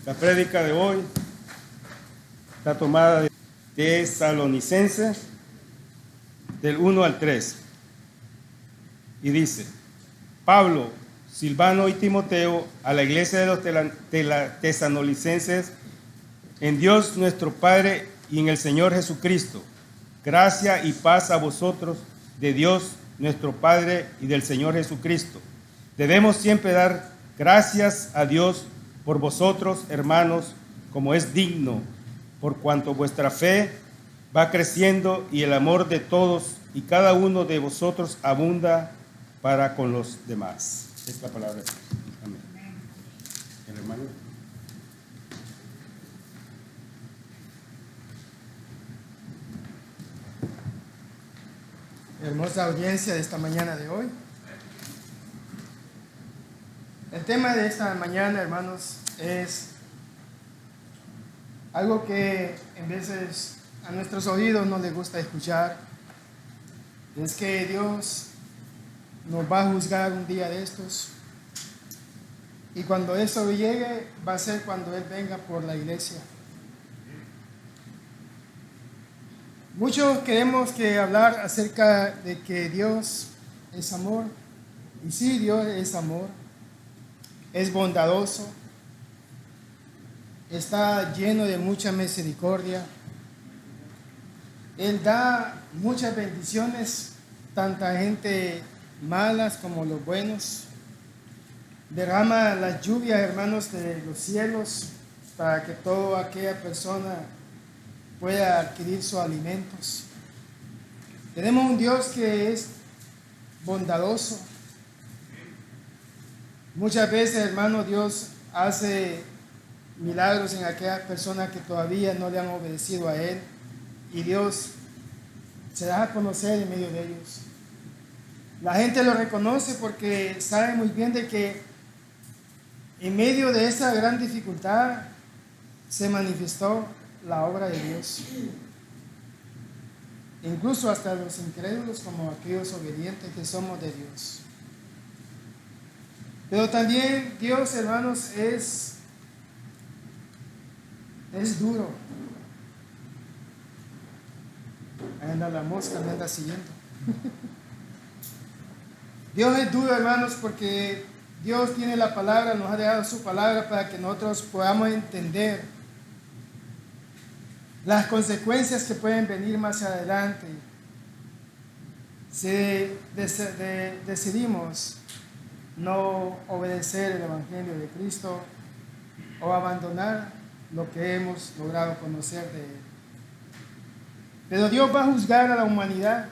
La prédica de hoy está tomada de Tesalonicenses del 1 al 3 y dice: Pablo, Silvano y Timoteo, a la iglesia de los tesalonicenses, en Dios nuestro Padre y en el Señor Jesucristo, gracia y paz a vosotros de Dios nuestro Padre y del Señor Jesucristo. Debemos siempre dar gracias a Dios por vosotros, hermanos, como es digno, por cuanto vuestra fe va creciendo y el amor de todos y cada uno de vosotros abunda para con los demás. Es la palabra de Dios. Amén. El hermano. Hermosa audiencia de esta mañana de hoy. El tema de esta mañana, hermanos, es algo que en veces a nuestros oídos no les gusta escuchar. Es que Dios nos va a juzgar un día de estos. Y cuando eso llegue, va a ser cuando Él venga por la iglesia. Muchos queremos hablar acerca de que Dios es amor. Y sí, Dios es amor. Es bondadoso. Está lleno de mucha misericordia. Él da muchas bendiciones, tanta gente malas como los buenos. Derrama las lluvias, hermanos, de los cielos para que toda aquella persona pueda adquirir sus alimentos. Tenemos un Dios que es bondadoso. Muchas veces, hermano, Dios hace milagros en aquellas personas que todavía no le han obedecido a Él, y Dios se da a conocer en medio de ellos. La gente lo reconoce porque sabe muy bien de que en medio de esa gran dificultad se manifestó la obra de Dios. Incluso hasta los incrédulos, como aquellos obedientes que somos de Dios. Pero también Dios, hermanos, es duro. Ahí anda la mosca, me anda siguiendo. Dios es duro, hermanos, porque Dios tiene la palabra, nos ha dejado su palabra para que nosotros podamos entender las consecuencias que pueden venir más adelante si decidimos no obedecer el Evangelio de Cristo o abandonar lo que hemos logrado conocer de Él. Pero Dios va a juzgar a la humanidad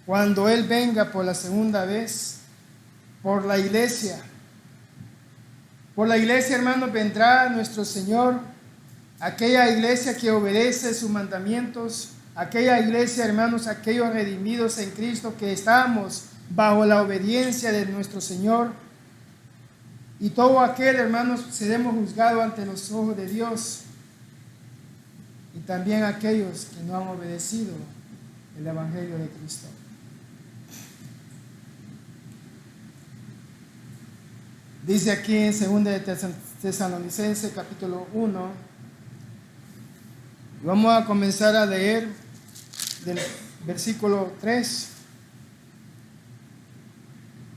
cuando Él venga por la segunda vez, por la iglesia. Por la iglesia, hermanos, vendrá nuestro Señor, aquella iglesia que obedece sus mandamientos, aquella iglesia, hermanos, aquellos redimidos en Cristo que estamos bajo la obediencia de nuestro Señor. Y todo aquel, hermanos, seremos juzgados ante los ojos de Dios. Y también aquellos que no han obedecido el Evangelio de Cristo. Dice aquí en 2 de Tesalonicenses capítulo 1. Vamos a comenzar a leer del versículo 3.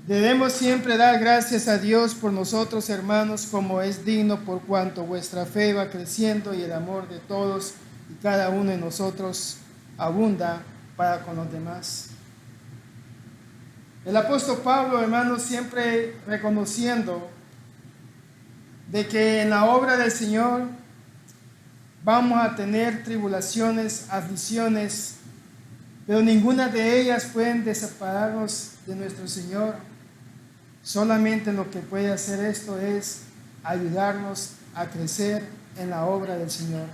Debemos siempre dar gracias a Dios por nosotros, hermanos, como es digno, por cuanto vuestra fe va creciendo y el amor de todos y cada uno de nosotros abunda para con los demás. El apóstol Pablo, hermanos, siempre reconociendo de que en la obra del Señor vamos a tener tribulaciones, aflicciones, pero ninguna de ellas pueden separarnos de nuestro Señor. Solamente lo que puede hacer esto es ayudarnos a crecer en la obra del Señor.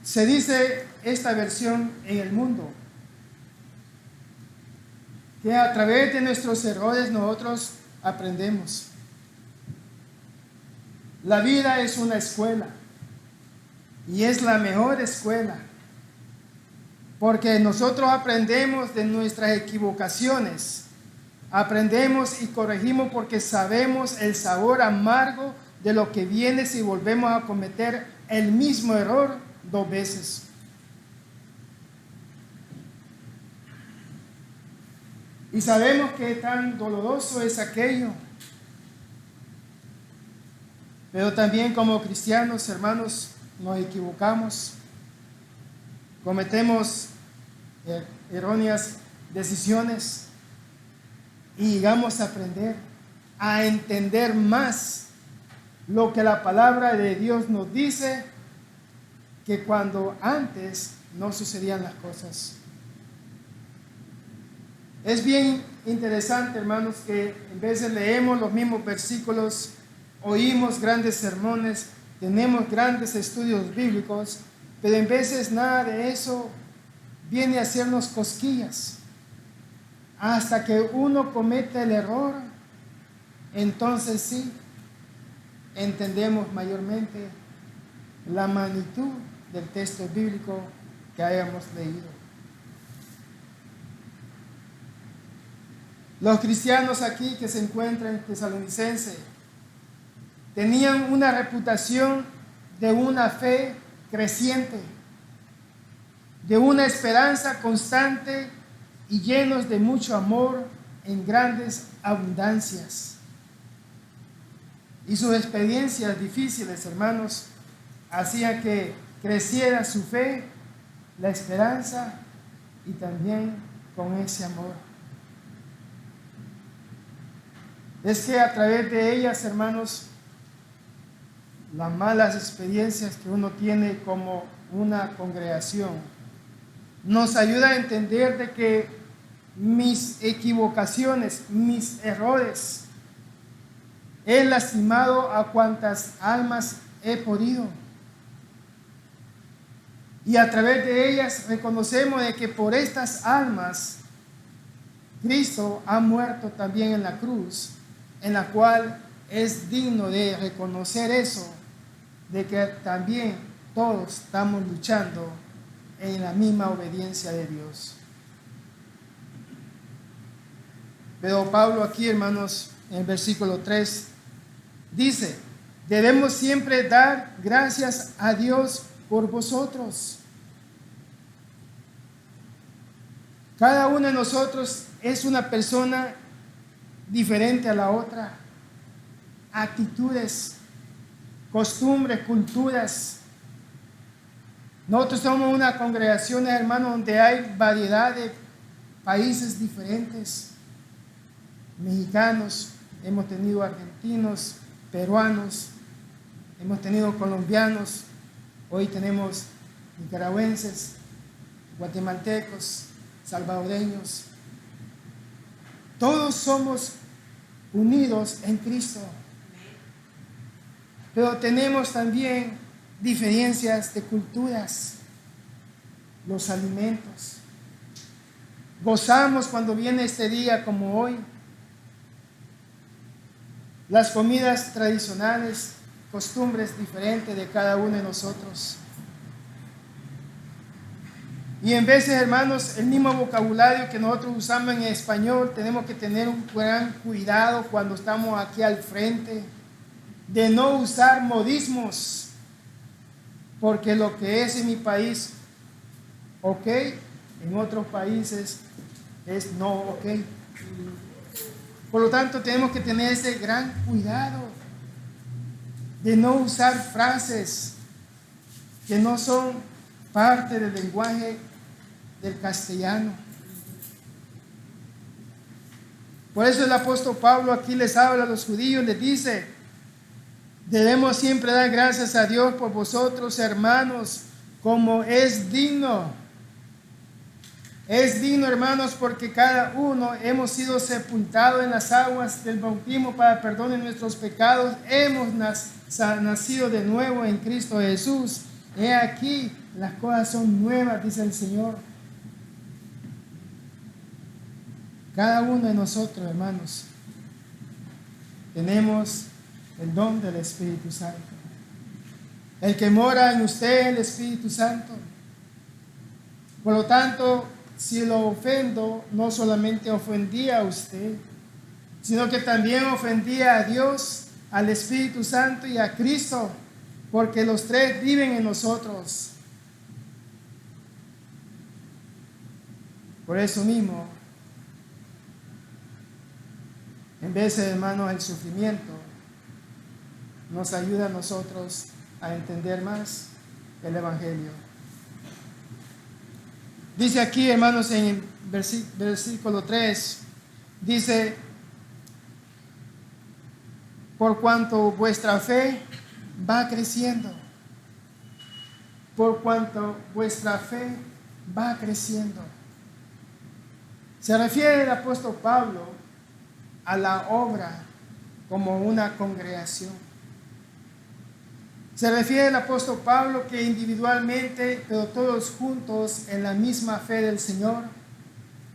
Se dice esta versión en el mundo, que a través de nuestros errores nosotros aprendemos. La vida es una escuela y es la mejor escuela, porque nosotros aprendemos de nuestras equivocaciones, aprendemos y corregimos porque sabemos el sabor amargo de lo que viene si volvemos a cometer el mismo error 2 veces. Y sabemos que tan doloroso es aquello. Pero también como cristianos, hermanos, nos equivocamos. Cometemos erróneas decisiones y llegamos a aprender, a entender más lo que la palabra de Dios nos dice que cuando antes no sucedían las cosas. Es bien interesante, hermanos, que en vez de leemos los mismos versículos, oímos grandes sermones, tenemos grandes estudios bíblicos, pero en veces nada de eso viene a hacernos cosquillas. Hasta que uno comete el error, entonces sí, entendemos mayormente la magnitud del texto bíblico que hayamos leído. Los cristianos aquí que se encuentran en Tesalonicense tenían una reputación de una fe creciente, de una esperanza constante y llenos de mucho amor en grandes abundancias. Y sus experiencias difíciles, hermanos, hacían que creciera su fe, la esperanza y también con ese amor. Es que a través de ellas, hermanos, las malas experiencias que uno tiene como una congregación nos ayuda a entender de que mis equivocaciones, mis errores, he lastimado a cuantas almas he podido. Y a través de ellas reconocemos de que por estas almas Cristo ha muerto también en la cruz, en la cual es digno de reconocer eso, de que también todos estamos luchando en la misma obediencia de Dios. Pero Pablo aquí, hermanos, en el versículo 3, dice, debemos siempre dar gracias a Dios por vosotros. Cada uno de nosotros es una persona diferente a la otra. Actitudes, costumbres, culturas. Nosotros somos una congregación, hermanos, donde hay variedad de países diferentes. Mexicanos, hemos tenido argentinos, peruanos, hemos tenido colombianos, hoy tenemos nicaragüenses, guatemaltecos, salvadoreños. Todos somos unidos en Cristo, pero tenemos también diferencias de culturas, los alimentos. Gozamos cuando viene este día como hoy, las comidas tradicionales, costumbres diferentes de cada uno de nosotros. Y en veces, hermanos, el mismo vocabulario que nosotros usamos en español, tenemos que tener un gran cuidado cuando estamos aquí al frente, de no usar modismos, porque lo que es en mi país, ok, en otros países es no ok. Por lo tanto, tenemos que tener ese gran cuidado de no usar frases que no son parte del lenguaje del castellano. Por eso el apóstol Pablo aquí les habla a los judíos, les dice, debemos siempre dar gracias a Dios por vosotros, hermanos, como es digno. Es digno, hermanos, porque cada uno hemos sido sepultados en las aguas del bautismo para perdón de nuestros pecados. Hemos nacido de nuevo en Cristo Jesús. He aquí, las cosas son nuevas, dice el Señor. Cada uno de nosotros, hermanos, tenemos el don del Espíritu Santo. El que mora en usted, el Espíritu Santo. Por lo tanto, si lo ofendo, no solamente ofendía a usted, sino que también ofendía a Dios al Espíritu Santo y a Cristo, porque los tres viven en nosotros. Por eso mismo, en vez de, hermanos, el sufrimiento nos ayuda a nosotros a entender más el Evangelio. Dice aquí, hermanos, en el versículo 3, dice: por cuanto vuestra fe va creciendo. Por cuanto vuestra fe va creciendo. Se refiere el apóstol Pablo a la obra como una congregación. Se refiere el apóstol Pablo que individualmente, pero todos juntos en la misma fe del Señor,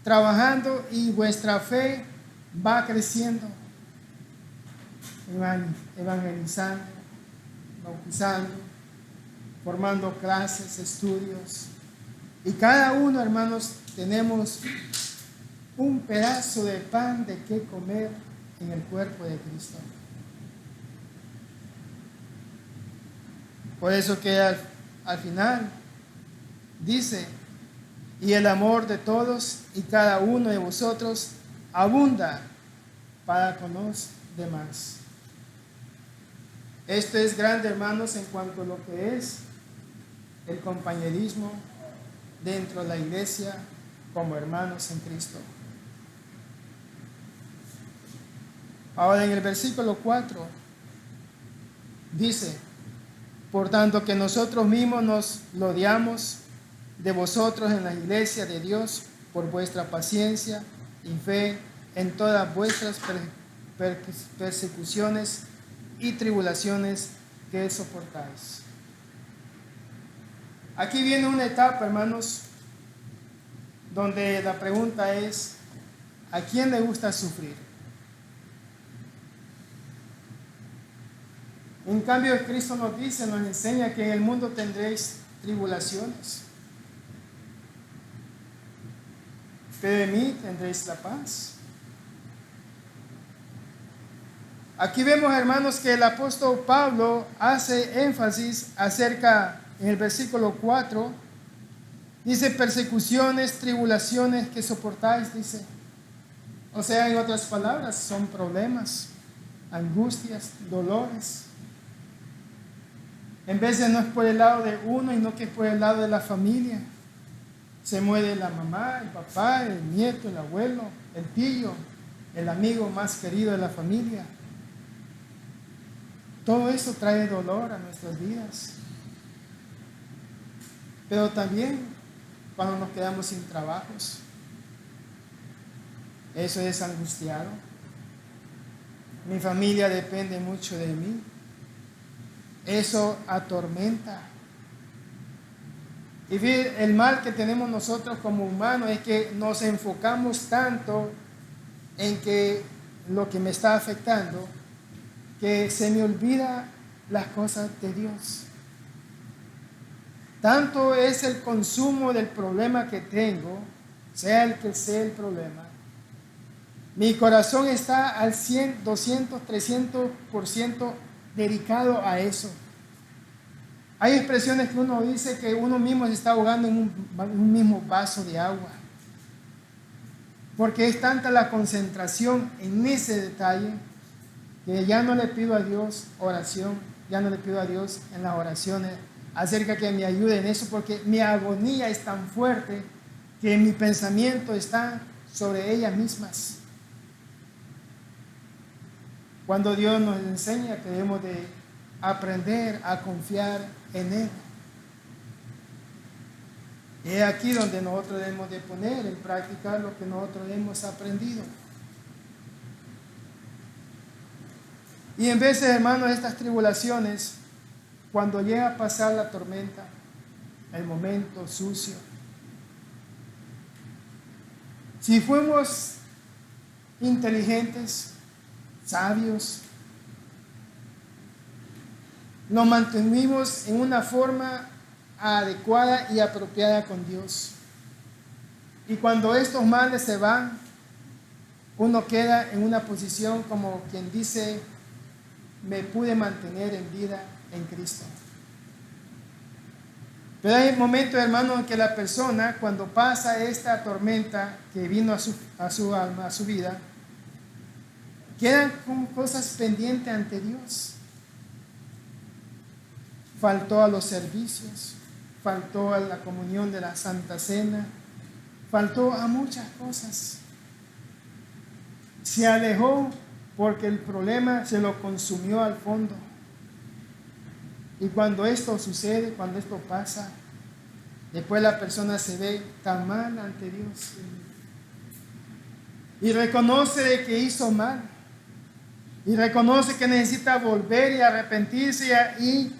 trabajando, y vuestra fe va creciendo, evangelizando, bautizando, formando clases, estudios. Y cada uno, hermanos, tenemos un pedazo de pan de qué comer en el cuerpo de Cristo. Por eso que al final dice: y el amor de todos y cada uno de vosotros abunda para con los demás. Esto es grande, hermanos, en cuanto a lo que es el compañerismo dentro de la iglesia como hermanos en Cristo. Ahora en el versículo 4 dice: por tanto que nosotros mismos nos gloriamos de vosotros en la iglesia de Dios por vuestra paciencia y fe en todas vuestras persecuciones y tribulaciones que soportáis. Aquí viene una etapa, hermanos, donde la pregunta es: ¿a quién le gusta sufrir? En cambio, Cristo nos dice, nos enseña que en el mundo tendréis tribulaciones, pero en mí tendréis la paz. Aquí vemos, hermanos, que el apóstol Pablo hace énfasis acerca, en el versículo 4, dice: persecuciones, tribulaciones que soportáis, dice. O sea, en otras palabras, son problemas, angustias, dolores. En vez de no es por el lado de uno, y no que es por el lado de la familia. Se muere la mamá, el papá, el nieto, el abuelo, el tío, el amigo más querido de la familia. Todo eso trae dolor a nuestras vidas. Pero también cuando nos quedamos sin trabajos, eso es angustiado. Mi familia depende mucho de mí. Eso atormenta. Y el mal que tenemos nosotros como humanos es que nos enfocamos tanto en que lo que me está afectando, que se me olvida las cosas de Dios. Tanto es el consumo del problema que tengo, sea el que sea el problema. Mi corazón está al 100, 200, 300% dedicado a eso. Hay expresiones que uno dice que uno mismo se está ahogando en un mismo vaso de agua, porque es tanta la concentración en ese detalle que ya no le pido a Dios oración, ya no le pido a Dios en las oraciones acerca que me ayude en eso, porque mi agonía es tan fuerte que mi pensamiento está sobre ellas mismas. Cuando Dios nos enseña que debemos de aprender a confiar en Él. Es aquí donde nosotros debemos de poner en práctica lo que nosotros hemos aprendido. Y en veces, hermanos, estas tribulaciones, cuando llega a pasar la tormenta, el momento sucio, si fuimos inteligentes, sabios, nos mantuvimos en una forma adecuada y apropiada con Dios. Y cuando estos males se van, uno queda en una posición como quien dice: me pude mantener en vida en Cristo. Pero hay momentos, hermano, en que la persona, cuando pasa esta tormenta que vino a su alma, a su vida, quedan con cosas pendientes ante Dios. Faltó a los servicios, faltó a la comunión de la Santa Cena, faltó a muchas cosas. Se alejó porque el problema se lo consumió al fondo. Y cuando esto sucede, cuando esto pasa, después la persona se ve tan mal ante Dios y reconoce de que hizo mal y reconoce que necesita volver y arrepentirse y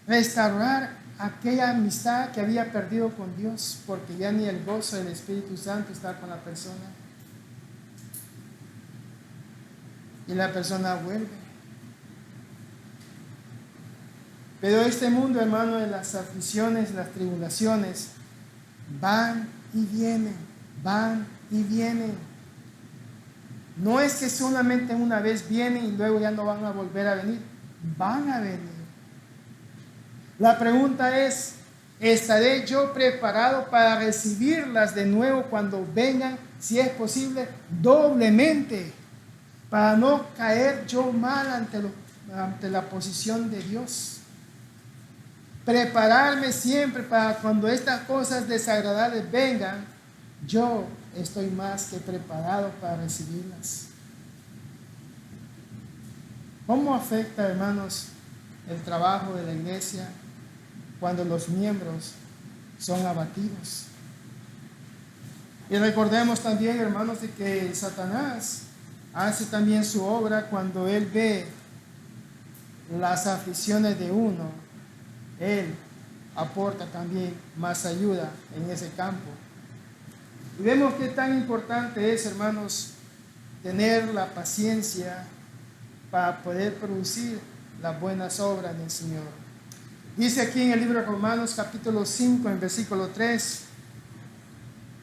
restaurar aquella amistad que había perdido con Dios, porque ya ni el gozo del Espíritu Santo está con la persona. Y la persona vuelve. Pero este mundo, hermano, de las aflicciones, las tribulaciones, van y vienen, van y vienen. No es que solamente una vez vienen y luego ya no van a volver a venir, van a venir. La pregunta es, ¿estaré yo preparado para recibirlas de nuevo cuando vengan, si es posible, doblemente, para no caer yo mal ante la posición de Dios? Prepararme siempre para cuando estas cosas desagradables vengan, yo estoy más que preparado para recibirlas. ¿Cómo afecta, hermanos, el trabajo de la iglesia cuando los miembros son abatidos? Y recordemos también, hermanos, de que Satanás hace también su obra cuando él ve las aflicciones de uno. Él aporta también más ayuda en ese campo. Y vemos qué tan importante es, hermanos, tener la paciencia para poder producir las buenas obras del Señor. Dice aquí en el libro de Romanos capítulo 5, en versículo 3,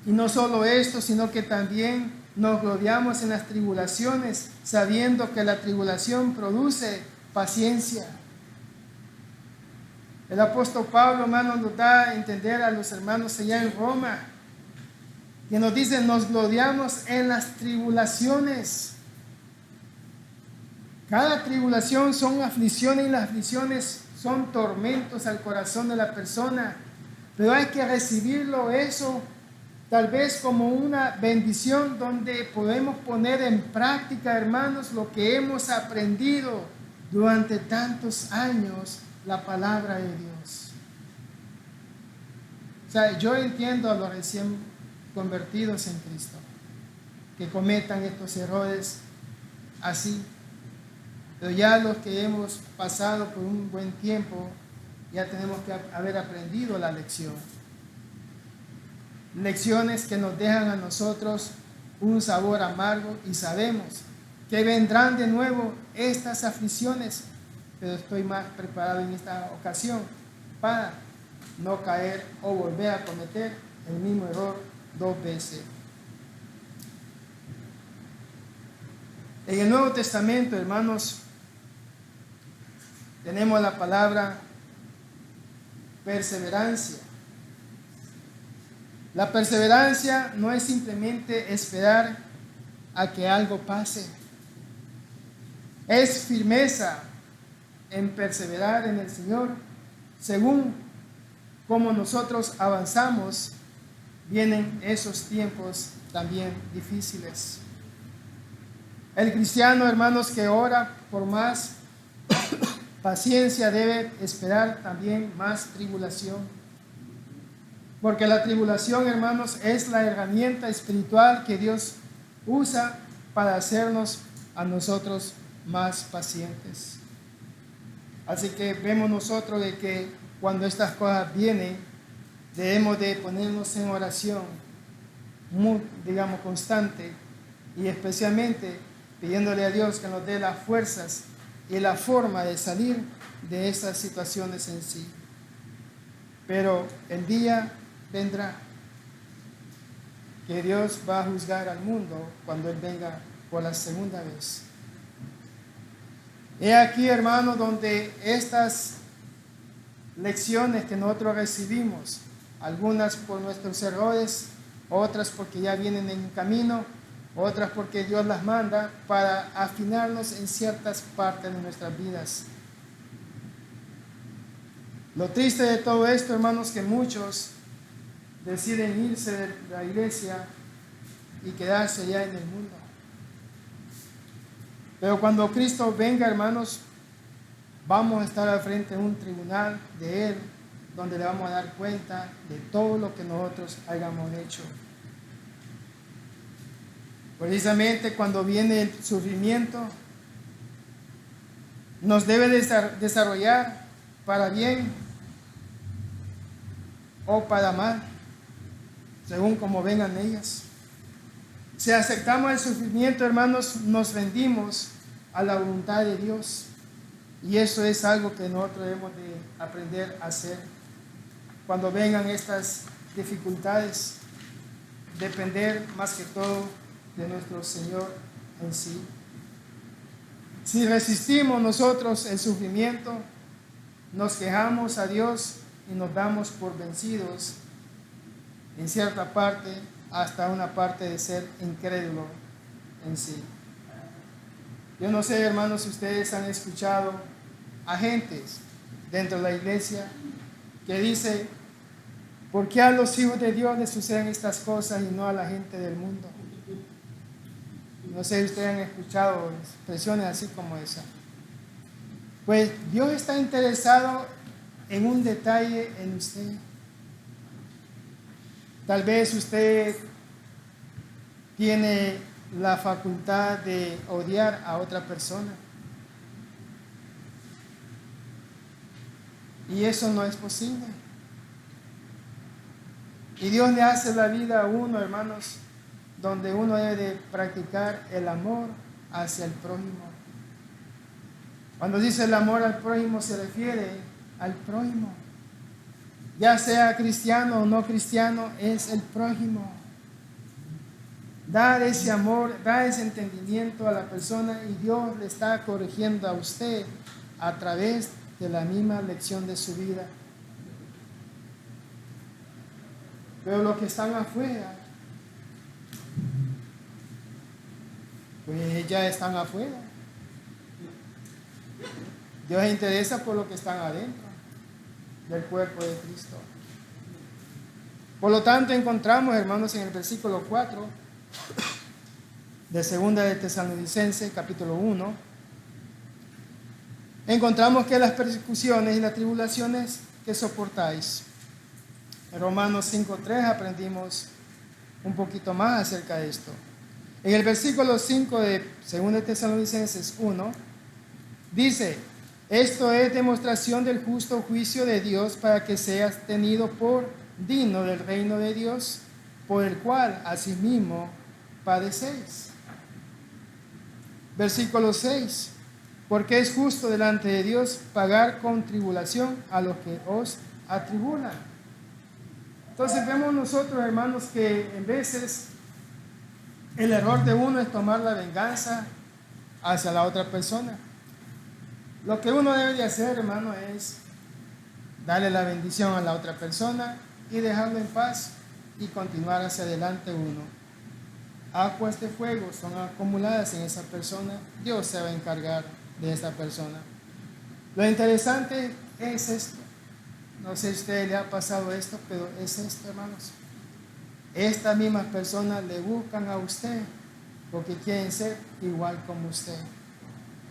y no solo esto, sino que también nos gloriamos en las tribulaciones, sabiendo que la tribulación produce paciencia. El apóstol Pablo, hermano, nos da a entender a los hermanos allá en Roma, que nos dice, nos gloriamos en las tribulaciones. Cada tribulación son aflicciones y las aflicciones son tormentos al corazón de la persona. Pero hay que recibirlo eso tal vez como una bendición donde podemos poner en práctica, hermanos, lo que hemos aprendido durante tantos años, la palabra de Dios. O sea, yo entiendo a los recién convertidos en Cristo que cometan estos errores así, pero ya los que hemos pasado por un buen tiempo ya tenemos que haber aprendido la lección. Lecciones que nos dejan a nosotros un sabor amargo y sabemos que vendrán de nuevo estas aflicciones, pero estoy más preparado en esta ocasión para no caer o volver a cometer el mismo error 2 veces. En el Nuevo Testamento, hermanos, tenemos la palabra perseverancia. La perseverancia no es simplemente esperar a que algo pase. Es firmeza en perseverar en el Señor. Según como nosotros avanzamos, vienen esos tiempos también difíciles. El cristiano, hermanos, que ora por más paciencia debe esperar también más tribulación. Porque la tribulación, hermanos, es la herramienta espiritual que Dios usa para hacernos a nosotros más pacientes. Así que vemos nosotros de que cuando estas cosas vienen, debemos de ponernos en oración, muy, constante, y especialmente pidiéndole a Dios que nos dé las fuerzas y la forma de salir de estas situaciones en sí. Pero el día vendrá que Dios va a juzgar al mundo cuando Él venga por la segunda vez. He aquí, hermanos, donde estas lecciones que nosotros recibimos, algunas por nuestros errores, otras porque ya vienen en camino, otras porque Dios las manda para afinarnos en ciertas partes de nuestras vidas. Lo triste de todo esto, hermanos, que muchos deciden irse de la iglesia y quedarse ya en el mundo. Pero cuando Cristo venga, hermanos, vamos a estar al frente de un tribunal de Él, donde le vamos a dar cuenta de todo lo que nosotros hayamos hecho. Precisamente cuando viene el sufrimiento, nos debe desarrollar para bien o para mal, según como vengan ellas. Si aceptamos el sufrimiento, hermanos, nos rendimos a la voluntad de Dios. Y eso es algo que nosotros debemos de aprender a hacer. Cuando vengan estas dificultades, depender más que todo de nuestro Señor en sí. Si resistimos nosotros el sufrimiento, nos quejamos a Dios y nos damos por vencidos en cierta parte, hasta una parte de ser incrédulo en sí. Yo no sé, hermanos, si ustedes han escuchado a gentes dentro de la iglesia que dice: ¿por qué a los hijos de Dios les suceden estas cosas y no a la gente del mundo? No sé si ustedes han escuchado expresiones así como esa. Pues Dios está interesado en un detalle en usted. Tal vez usted tiene la facultad de odiar a otra persona. Y eso no es posible. Y Dios le hace la vida a uno, hermanos, donde uno debe de practicar el amor hacia el prójimo. Cuando dice el amor al prójimo, se refiere al prójimo. Ya sea cristiano o no cristiano, es el prójimo. Dar ese amor, dar ese entendimiento a la persona, y Dios le está corrigiendo a usted a través de la misma lección de su vida. Pero los que están afuera, pues ya están afuera. Dios se interesa por los que están adentro del cuerpo de Cristo. Por lo tanto, encontramos, hermanos, en el versículo 4 de 2 de Tesalonicenses, capítulo 1, encontramos que las persecuciones y las tribulaciones que soportáis. En Romanos 5:3 aprendimos un poquito más acerca de esto. En el versículo 5 de 2 de Tesalonicenses 1, dice: esto es demostración del justo juicio de Dios, para que seas tenido por digno del reino de Dios, por el cual asimismo padecéis. Versículo 6: porque es justo delante de Dios pagar con tribulación a los que os atribulan. Entonces vemos nosotros, hermanos, que en veces el error de uno es tomar la venganza hacia la otra persona. Lo que uno debe de hacer, hermano, es darle la bendición a la otra persona y dejarlo en paz y continuar hacia adelante uno. Aguas de fuego son acumuladas en esa persona. Dios se va a encargar de esa persona. Lo interesante es esto. No sé si a usted le ha pasado esto, pero es esto, hermanos. Estas mismas personas le buscan a usted porque quieren ser igual como usted.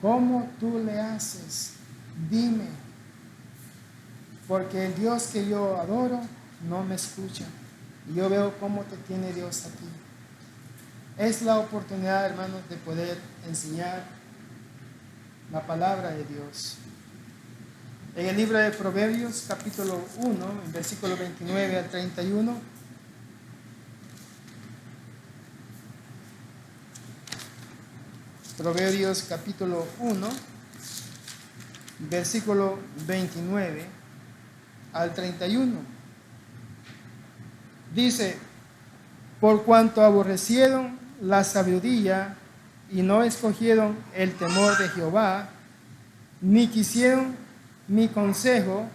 ¿Cómo tú le haces? Dime. Porque el Dios que yo adoro no me escucha. Y yo veo cómo te tiene Dios aquí. Es la oportunidad, hermanos, de poder enseñar la palabra de Dios. En el libro de Proverbios, capítulo 1, en versículo 29 al 31, Proverbios capítulo 1, versículo 29 al 31. Dice: por cuanto aborrecieron la sabiduría y no escogieron el temor de Jehová, ni quisieron mi consejo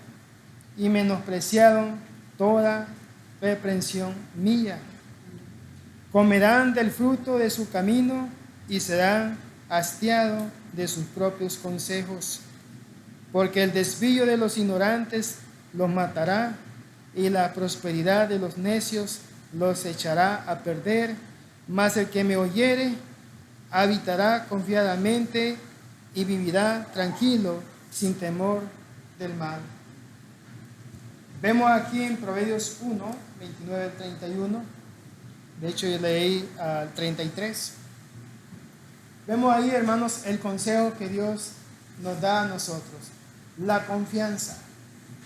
y menospreciaron toda reprensión mía. Comerán del fruto de su camino y serán hastiados de sus propios consejos, porque el desvío de los ignorantes los matará y la prosperidad de los necios los echará a perder, mas el que me oyere habitará confiadamente y vivirá tranquilo sin temor del mal. Vemos aquí en Proverbios 1, 29 al 31, de hecho yo leí al 33. Vemos ahí, hermanos, el consejo que Dios nos da a nosotros, la confianza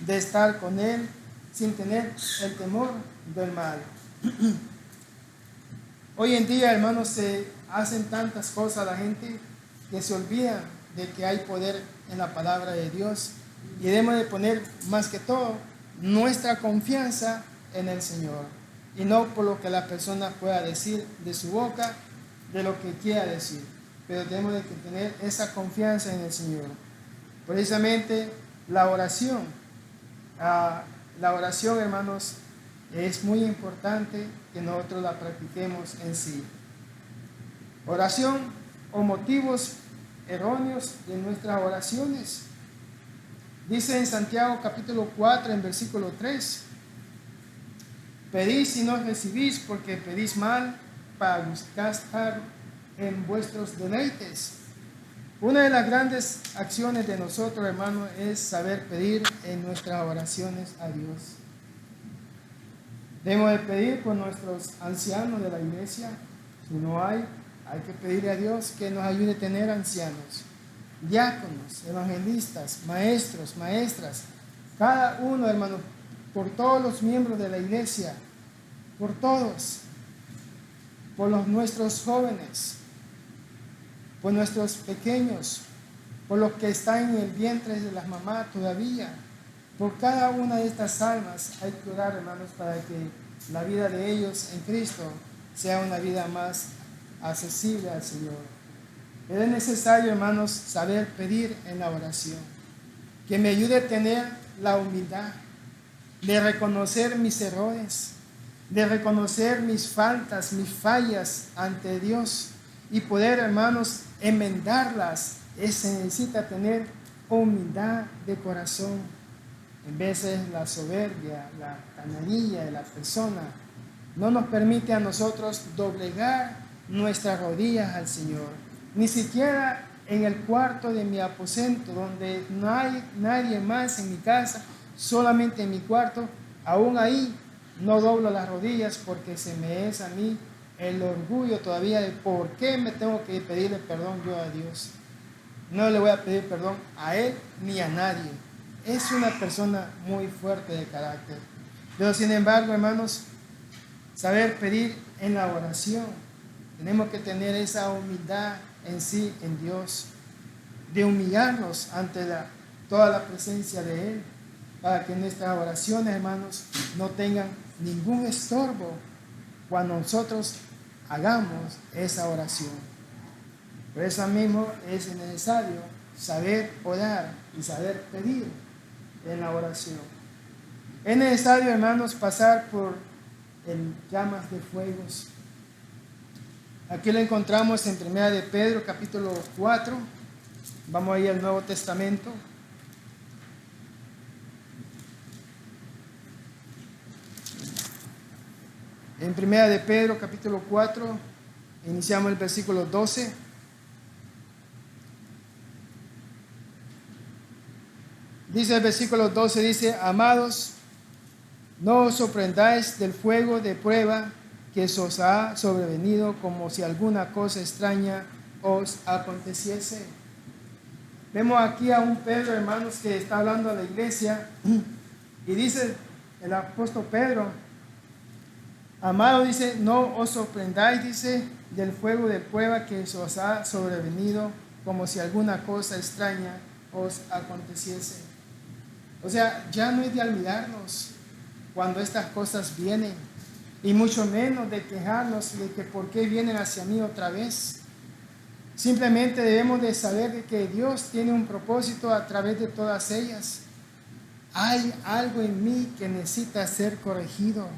de estar con Él sin tener el temor del mal. Hoy en día, hermanos, se hacen tantas cosas la gente que se olvidan de que hay poder en la palabra de Dios y debemos de poner más que todo nuestra confianza en el Señor y no por lo que la persona pueda decir de su boca, de lo que quiera decir, pero tenemos de que tener esa confianza en el Señor. Precisamente la oración, hermanos, es muy importante que nosotros la practiquemos en sí. Oración o motivos erróneos de nuestras oraciones. Dice en Santiago capítulo 4 en versículo 3: pedís y no recibís, porque pedís mal para gastar en vuestros deleites. Una de las grandes acciones de nosotros, hermanos, es saber pedir en nuestras oraciones a Dios. Debemos de pedir por nuestros ancianos de la iglesia. Si no hay que pedirle a Dios que nos ayude a tener ancianos, diáconos, evangelistas, maestros, maestras, cada uno, hermano, por todos los miembros de la iglesia, por todos, por nuestros jóvenes, por nuestros pequeños, por los que están en el vientre de las mamás todavía, por cada una de estas almas hay que orar, hermanos, para que la vida de ellos en Cristo sea una vida más accesible al Señor. Pero es necesario, hermanos, saber pedir en la oración, que me ayude a tener la humildad de reconocer mis errores, de reconocer mis faltas, mis fallas ante Dios y poder, hermanos, enmendarlas. Se necesita tener humildad de corazón. En veces la soberbia, la canallilla de la persona no nos permite a nosotros doblegar nuestras rodillas al Señor. Ni siquiera en el cuarto de mi aposento, donde no hay nadie más en mi casa, solamente en mi cuarto, aún ahí no doblo las rodillas porque se me es a mí el orgullo todavía de por qué me tengo que pedirle perdón yo a Dios. No le voy a pedir perdón a Él ni a nadie. Es una persona muy fuerte de carácter. Pero sin embargo, hermanos, saber pedir en la oración, tenemos que tener esa humildad en sí, en Dios, de humillarnos ante toda la presencia de Él, para que nuestras oraciones, hermanos, no tengan ningún estorbo cuando nosotros hagamos esa oración. Por eso mismo es necesario saber orar y saber pedir en la oración. Es necesario, hermanos, pasar por llamas de fuegos. Aquí lo encontramos en 1 de Pedro, capítulo 4. Vamos ahí al Nuevo Testamento. En 1 de Pedro, capítulo 4, iniciamos el versículo 12. Dice el versículo 12, dice: amados, no os sorprendáis del fuego de prueba que os ha sobrevenido, como si alguna cosa extraña os aconteciese. Vemos aquí a un Pedro, hermanos, que está hablando a la iglesia y dice el apóstol Pedro: amado, dice, no os sorprendáis, dice, del fuego de prueba que os ha sobrevenido, como si alguna cosa extraña os aconteciese. O sea, ya no es de admirarnos cuando estas cosas vienen, y mucho menos de quejarnos de que por qué vienen hacia mí otra vez. Simplemente debemos de saber de que Dios tiene un propósito a través de todas ellas. Hay algo en mí que necesita ser corregido.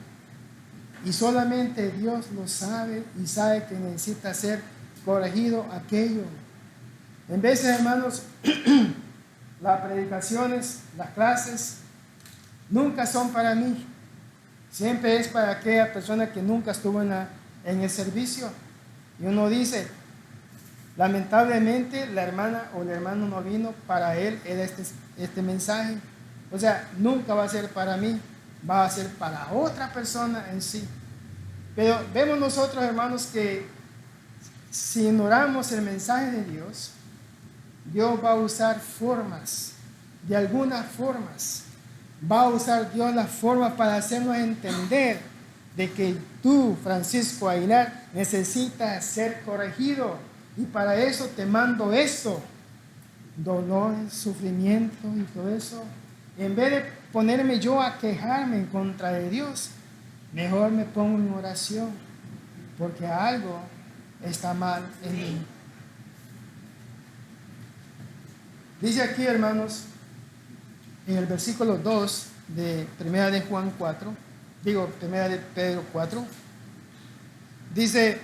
Y solamente Dios lo sabe y sabe que necesita ser corregido aquello. En veces, hermanos, las predicaciones, las clases, nunca son para mí. Siempre es para aquella persona que nunca estuvo en el servicio. Y uno dice, lamentablemente la hermana o el hermano no vino, para él era este mensaje. O sea, nunca va a ser para mí, va a ser para otra persona en sí. Pero vemos nosotros, hermanos, que si ignoramos el mensaje de Dios, Dios va a usar formas, de algunas formas, va a usar Dios las formas para hacernos entender de que tú, Francisco Aguilar, necesitas ser corregido. Y para eso te mando esto, dolor, sufrimiento y todo eso. En vez de ponerme yo a quejarme en contra de Dios, mejor me pongo en oración, porque algo está mal en mí. Dice aquí, hermanos, en el versículo 2 de 1 de Juan 4, 1 de Pedro 4, dice,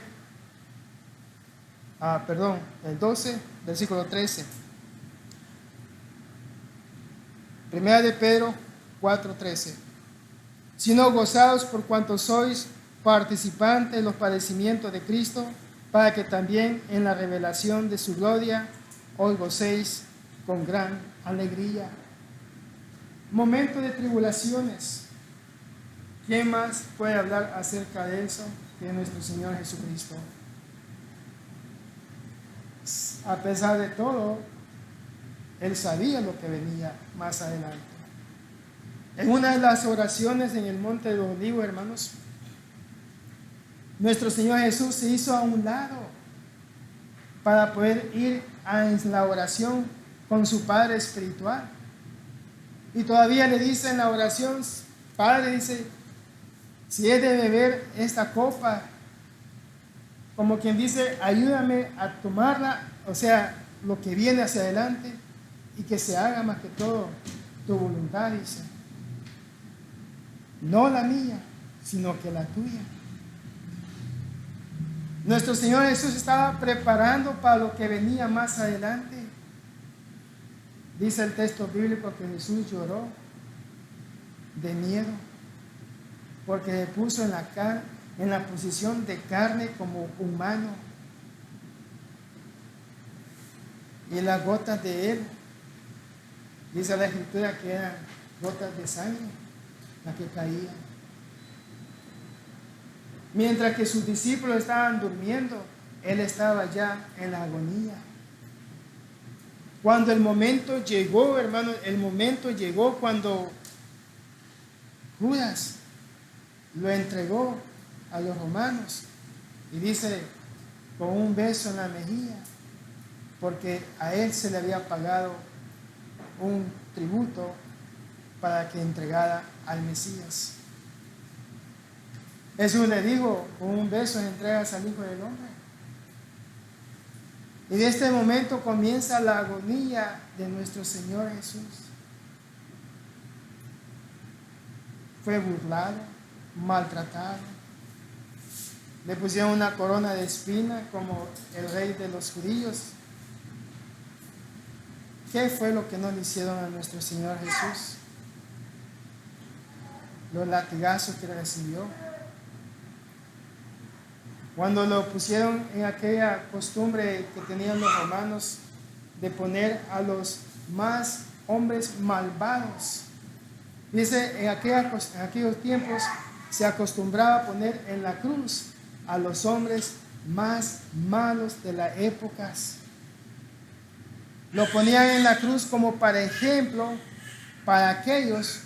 el 12, versículo 13. 1 de Pedro 4:13. Sino gozaos por cuanto sois participantes de los padecimientos de Cristo, para que también en la revelación de su gloria os gocéis con gran alegría. Momento de tribulaciones. ¿Quién más puede hablar acerca de eso que nuestro Señor Jesucristo? A pesar de todo, Él sabía lo que venía más adelante. En una de las oraciones en el Monte de los Olivos, hermanos, nuestro Señor Jesús se hizo a un lado para poder ir a la oración con su Padre espiritual. Y todavía le dice en la oración, Padre, dice, si he de beber esta copa, como quien dice, ayúdame a tomarla, o sea, lo que viene hacia adelante, y que se haga más que todo tu voluntad, dice. No la mía, sino que la tuya. Nuestro Señor Jesús estaba preparando para lo que venía más adelante. Dice el texto bíblico que Jesús lloró de miedo, porque se puso en la posición de carne como humano. Y las gotas de Él, dice la Escritura que eran gotas de sangre las que caían. Mientras que sus discípulos estaban durmiendo, Él estaba ya en la agonía. Cuando el momento llegó, hermano, el momento llegó cuando Judas lo entregó a los romanos y dice, con un beso en la mejilla, porque a él se le había pagado un tributo para que entregara al Mesías. Jesús le dijo, con un beso entregas al Hijo del Hombre. Y de este momento comienza la agonía de nuestro Señor Jesús. Fue burlado, maltratado. Le pusieron una corona de espina como el rey de los judíos. ¿Qué fue lo que no le hicieron a nuestro Señor Jesús? Los latigazos que recibió. Cuando lo pusieron en aquella costumbre que tenían los romanos de poner a los más hombres malvados. Dice, en aquellos tiempos se acostumbraba a poner en la cruz a los hombres más malos de las épocas. Lo ponían en la cruz como para ejemplo para aquellos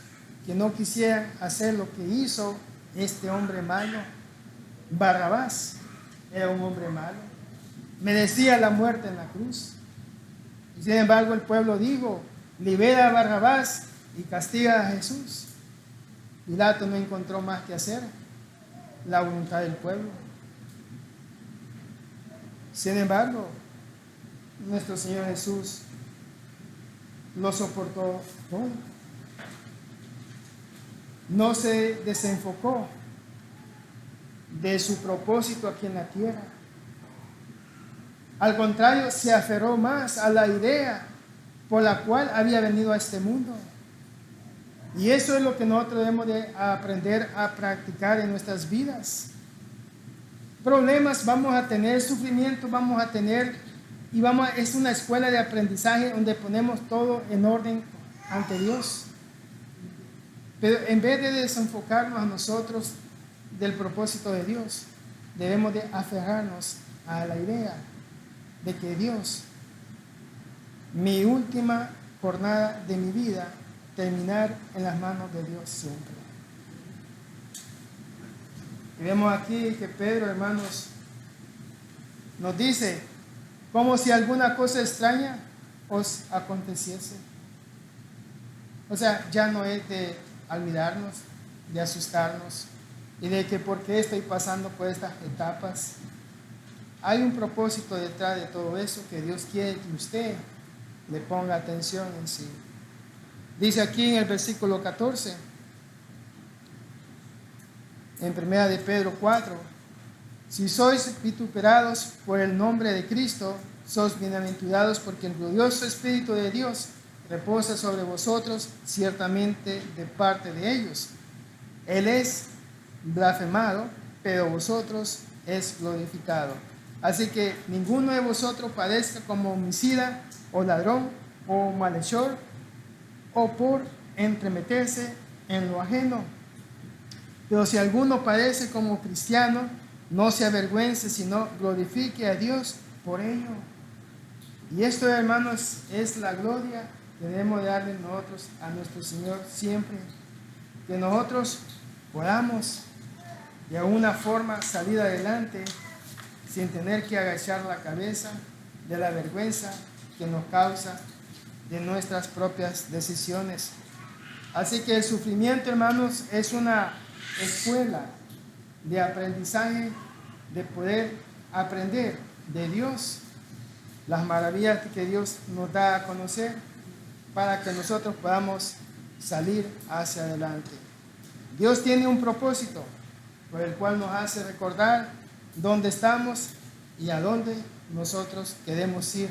que no quisieran hacer lo que hizo este hombre malo. Barrabás era un hombre malo, merecía la muerte en la cruz. Y sin embargo el pueblo dijo, libera a Barrabás y castiga a Jesús. Pilato no encontró más que hacer, la voluntad del pueblo. Sin embargo, nuestro Señor Jesús lo soportó todo. No se desenfocó de su propósito aquí en la tierra. Al contrario, se aferró más a la idea por la cual había venido a este mundo. Y eso es lo que nosotros debemos de aprender a practicar en nuestras vidas. Problemas vamos a tener, sufrimiento vamos a tener, y es una escuela de aprendizaje donde ponemos todo en orden ante Dios. Pero en vez de desenfocarnos a nosotros del propósito de Dios, debemos de aferrarnos a la idea de que Dios, mi última jornada de mi vida, terminar en las manos de Dios siempre. Y vemos aquí que Pedro, hermanos, nos dice, como si alguna cosa extraña os aconteciese. O sea, ya no es de olvidarnos, de asustarnos y de que por qué estoy pasando por estas etapas. Hay un propósito detrás de todo eso que Dios quiere que usted le ponga atención en sí. Dice aquí en el versículo 14, en 1 de Pedro 4, si sois vituperados por el nombre de Cristo, sois bienaventurados porque el glorioso Espíritu de Dios reposa sobre vosotros, ciertamente de parte de ellos. Él es blasfemado, pero vosotros es glorificado. Así que ninguno de vosotros padezca como homicida, o ladrón, o malhechor, o por entremeterse en lo ajeno. Pero si alguno padece como cristiano, no se avergüence, sino glorifique a Dios por ello. Y esto, hermanos, es la gloria que debemos darle nosotros a nuestro Señor siempre. Que nosotros podamos de alguna forma salir adelante sin tener que agachar la cabeza de la vergüenza que nos causa de nuestras propias decisiones. Así que el sufrimiento, hermanos, es una escuela de aprendizaje, de poder aprender de Dios las maravillas que Dios nos da a conocer para que nosotros podamos salir hacia adelante. Dios tiene un propósito por el cual nos hace recordar dónde estamos y a dónde nosotros queremos ir.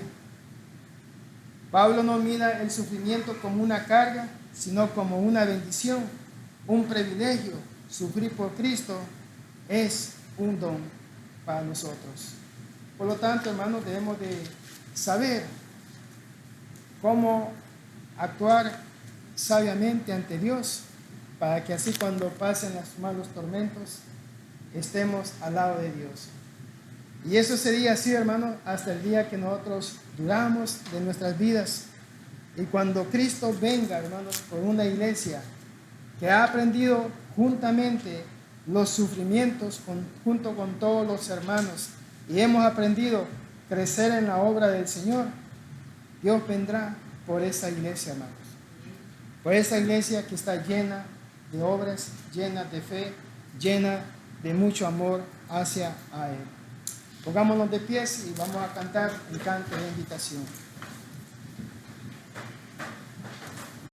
Pablo no mira el sufrimiento como una carga, sino como una bendición, un privilegio. Sufrir por Cristo es un don para nosotros. Por lo tanto, hermanos, debemos de saber cómo actuar sabiamente ante Dios, para que así cuando pasen los malos tormentos, estemos al lado de Dios. Y eso sería así, hermanos, hasta el día que nosotros duramos de nuestras vidas. Y cuando Cristo venga, hermanos, por una iglesia que ha aprendido juntamente los sufrimientos junto con todos los hermanos, y hemos aprendido a crecer en la obra del Señor, Dios vendrá por esa iglesia, hermanos. Por esa iglesia que está llena de obras, llena de fe, llena de mucho amor hacia a Él. Pongámonos de pies y vamos a cantar el canto de invitación.